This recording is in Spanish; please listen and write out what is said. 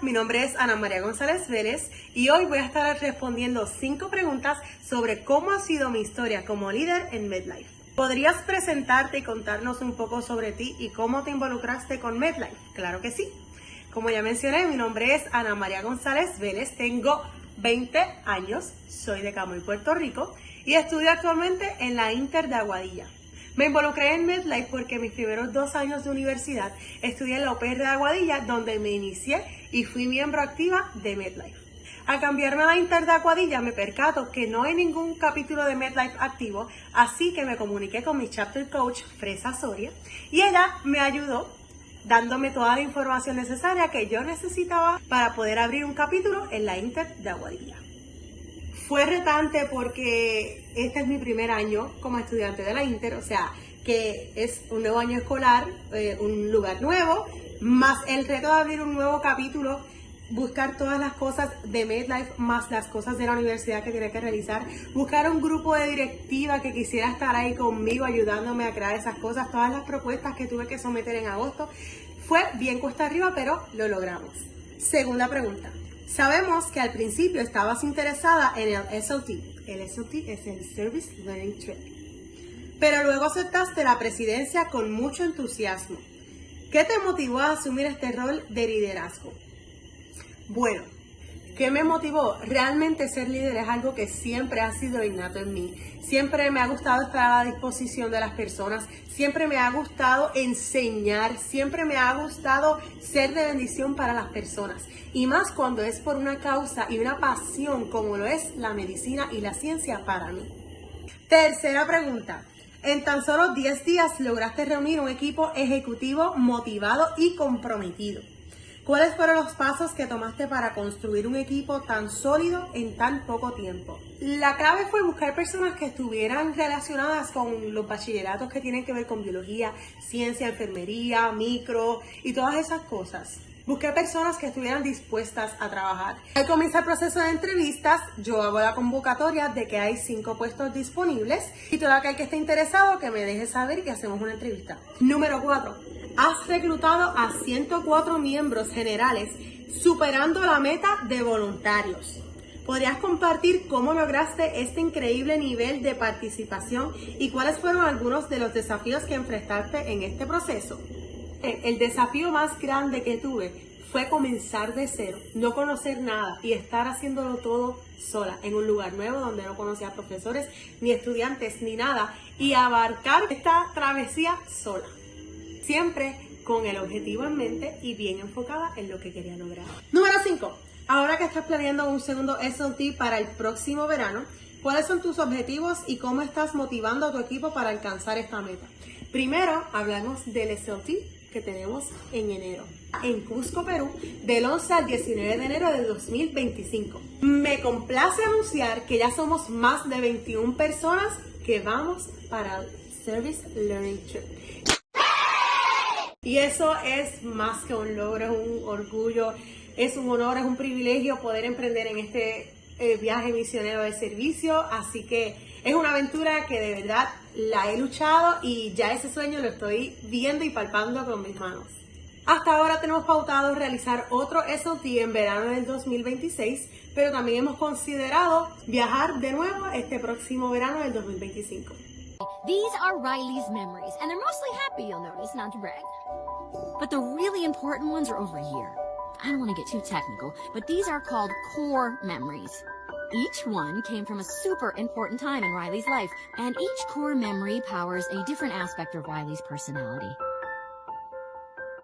mi nombre es Ana María González Vélez y hoy voy a estar respondiendo 5 preguntas sobre cómo ha sido mi historia como líder en MedLife. ¿Podrías presentarte y contarnos un poco sobre ti y cómo te involucraste con MedLife? Claro que sí. Como ya mencioné, mi nombre es Ana María González Vélez, tengo 20 años, soy de Camuy, Puerto Rico y estudio actualmente en la Inter de Aguadilla. Me involucré en MedLife porque mis primeros 2 años de universidad estudié en la UPR de Aguadilla, donde me inicié y fui miembro activa de MedLife. Al cambiarme a la Inter de Aguadilla me percato que no hay ningún capítulo de MedLife activo, así que me comuniqué con mi chapter coach, Fresa Soria, y ella me ayudó dándome toda la información necesaria que yo necesitaba para poder abrir un capítulo en la Inter de Aguadilla. Fue retante porque este es mi primer año como estudiante de la Inter, o sea, que es un nuevo año escolar, un lugar nuevo, más el reto de abrir un nuevo capítulo, buscar todas las cosas de MedLife, más las cosas de la universidad que tiene que realizar, buscar un grupo de directiva que quisiera estar ahí conmigo ayudándome a crear esas cosas, todas las propuestas que tuve que someter en agosto. Fue bien cuesta arriba, pero lo logramos. Segunda pregunta. Sabemos que al principio estabas interesada en el SLT. El SLT es el Service Learning Trip. Pero luego aceptaste la presidencia con mucho entusiasmo. ¿Qué te motivó a asumir este rol de liderazgo? Bueno, ¿qué me motivó? Realmente ser líder es algo que siempre ha sido innato en mí. Siempre me ha gustado estar a la disposición de las personas, siempre me ha gustado enseñar, siempre me ha gustado ser de bendición para las personas. Y más cuando es por una causa y una pasión como lo es la medicina y la ciencia para mí. Tercera pregunta. En tan solo 10 días lograste reunir un equipo ejecutivo motivado y comprometido. ¿Cuáles fueron los pasos que tomaste para construir un equipo tan sólido en tan poco tiempo? La clave fue buscar personas que estuvieran relacionadas con los bachilleratos que tienen que ver con biología, ciencia, enfermería, micro y todas esas cosas. Busqué personas que estuvieran dispuestas a trabajar. Al comenzar el proceso de entrevistas, yo hago la convocatoria de que hay 5 puestos disponibles y todo aquel que esté interesado que me deje saber y hacemos una entrevista. Número 4. Has reclutado a 104 miembros generales, superando la meta de voluntarios. ¿Podrías compartir cómo lograste este increíble nivel de participación y cuáles fueron algunos de los desafíos que enfrentaste en este proceso? El desafío más grande que tuve fue comenzar de cero, no conocer nada y estar haciéndolo todo sola en un lugar nuevo donde no conocía profesores, ni estudiantes, ni nada y abarcar esta travesía sola. Siempre con el objetivo en mente y bien enfocada en lo que quería lograr. Número 5. Ahora que estás planeando un segundo SLT para el próximo verano, ¿cuáles son tus objetivos y cómo estás motivando a tu equipo para alcanzar esta meta? Primero, hablamos del SLT que tenemos en enero, en Cusco, Perú, del 11 al 19 de enero de 2025. Me complace anunciar que ya somos más de 21 personas que vamos para el Service Learning Trip. Y eso es más que un logro, es un orgullo, es un honor, es un privilegio poder emprender en este viaje misionero de servicio. Así que es una aventura que de verdad la he luchado y ya ese sueño lo estoy viendo y palpando con mis manos. Hasta ahora tenemos pautado realizar otro SLT en verano del 2026, pero también hemos considerado viajar de nuevo este próximo verano del 2025. These are Riley's memories, and they're mostly happy, you'll notice, not to brag. But the really important ones are over here. I don't want to get too technical, but these are called core memories. Each one came from a super important time in Riley's life, and each core memory powers a different aspect of Riley's personality.